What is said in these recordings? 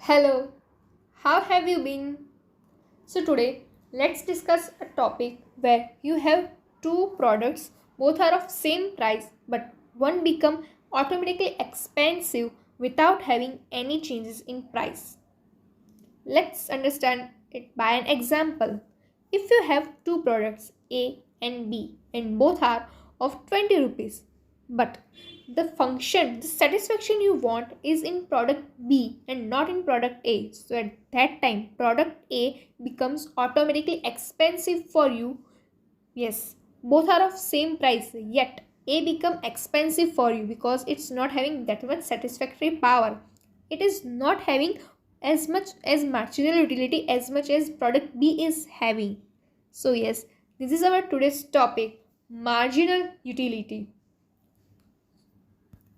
Hello, how have you been? So, today let's discuss a topic where you have two products, both are of same price, but one become automatically expensive without having any changes in price. Let's understand it by an example. If you have two products A and B and both are of 20 rupees, but the satisfaction you want is in product B and not in product A. So at that time, product A becomes automatically expensive for you. Yes, both are of same price, yet A become expensive for you because it's not having that much satisfactory power. It is not having as much as marginal utility as much as product B is having. So yes, this is our today's topic, marginal utility.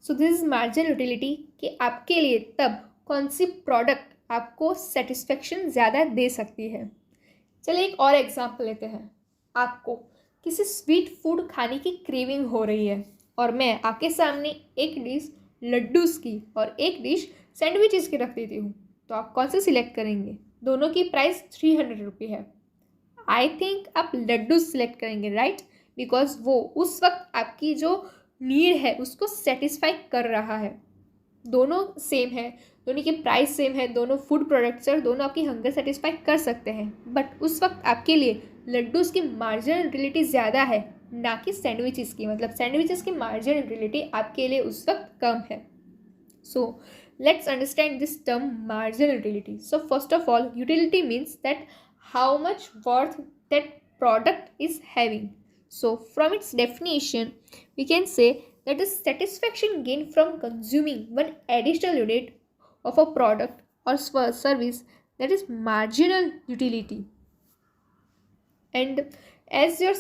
So this is marginal utility कि आपके लिए तब कौन सी product आपको satisfaction ज़्यादा दे सकती है। चलिए एक और एग्जांपल लेते हैं। आपको किसी स्वीट फूड खाने की क्रेविंग हो रही है और मैं आपके सामने एक डिश लड्डूस की और एक डिश सैंडविचेस की रख देती हूँ, तो आप कौन से सिलेक्ट करेंगे? दोनों की प्राइस 300 रुपये है। आई थिंक आप लड्डू सिलेक्ट करेंगे, राइट? बिकॉज वो उस वक्त आपकी जो नीड है उसको सेटिस्फाई कर रहा है। दोनों सेम है, दोनों की प्राइस सेम है, दोनों फूड प्रोडक्ट्स है, दोनों आपकी हंगर सेटिस्फाई कर सकते हैं, बट उस वक्त आपके लिए लड्डूस की मार्जिनल यूटिलिटी ज़्यादा है ना कि सैंडविचेस की। मतलब सैंडविचेस की मार्जिनल यूटिलिटी आपके लिए उस वक्त कम है। सो let's understand this term marginal utility. So first of all, utility means that how much worth that product is having. So from its definition, we can say that the satisfaction gained from consuming one additional unit of a product or service, that is marginal utility. And as your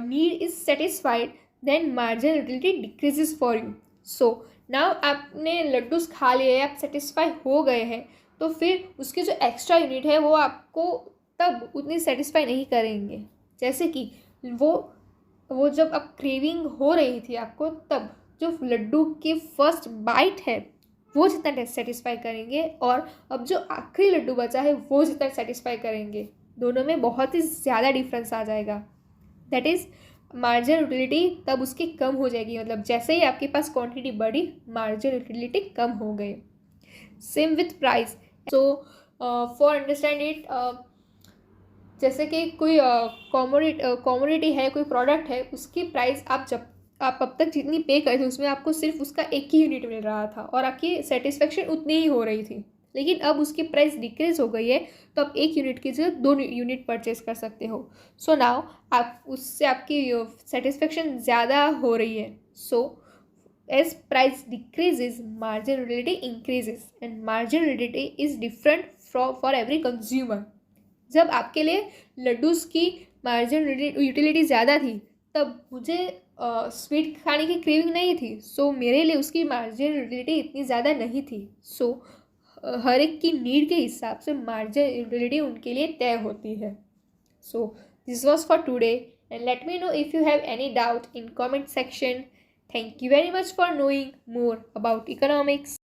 need is satisfied, then marginal utility decreases for you. So now आपने लड्डूस खा लिए, आप satisfy हो गए हैं, तो फिर उसके जो एक्स्ट्रा यूनिट है वो आपको तब उतनी सेटिस्फाई नहीं करेंगे। जैसे कि वो जब आप क्रेविंग हो रही थी आपको, तब जो लड्डू की फर्स्ट बाइट है वो जितना सेटिस्फाई करेंगे और अब जो आखिरी लड्डू बचा है वो जितना सेटिस्फाई करेंगे, दोनों में बहुत ही ज़्यादा डिफरेंस आ जाएगा। दैट इज़ मार्जिनल यूटिलिटी तब उसकी कम हो जाएगी। मतलब जैसे ही आपके पास क्वांटिटी बढ़ी, मार्जिनल यूटिलिटी कम हो गई। Same with price. So for understand it, जैसे कि कोई कॉमोडिटी है, कोई प्रोडक्ट है, उसकी प्राइस आप अब तक जितनी पे करे थे उसमें आपको सिर्फ उसका एक ही यूनिट मिल रहा था और आपकी सेटिस्फेक्शन उतनी ही हो रही थी, लेकिन अब उसकी प्राइस डिक्रीज हो गई है, तो आप एक यूनिट की जगह 2 यूनिट परचेज कर सकते हो। सो नाउ आप उससे आपकी सेटिस्फेक्शन ज़्यादा हो रही है। So as price decreases, marginal utility increases and marginal utility is different for every consumer. जब आपके लिए लड्डूस की मार्जिनल यूटिलिटी ज़्यादा थी, तब मुझे स्वीट खाने की क्रेविंग नहीं थी, सो मेरे लिए उसकी मार्जिनल यूटिलिटी इतनी ज़्यादा नहीं थी। सो हर एक की नीड के हिसाब से मार्जिनल यूटिलिटी उनके लिए तय होती है। So this was for today and let me know if you have any doubt in comment section. Thank you very much for knowing more about economics.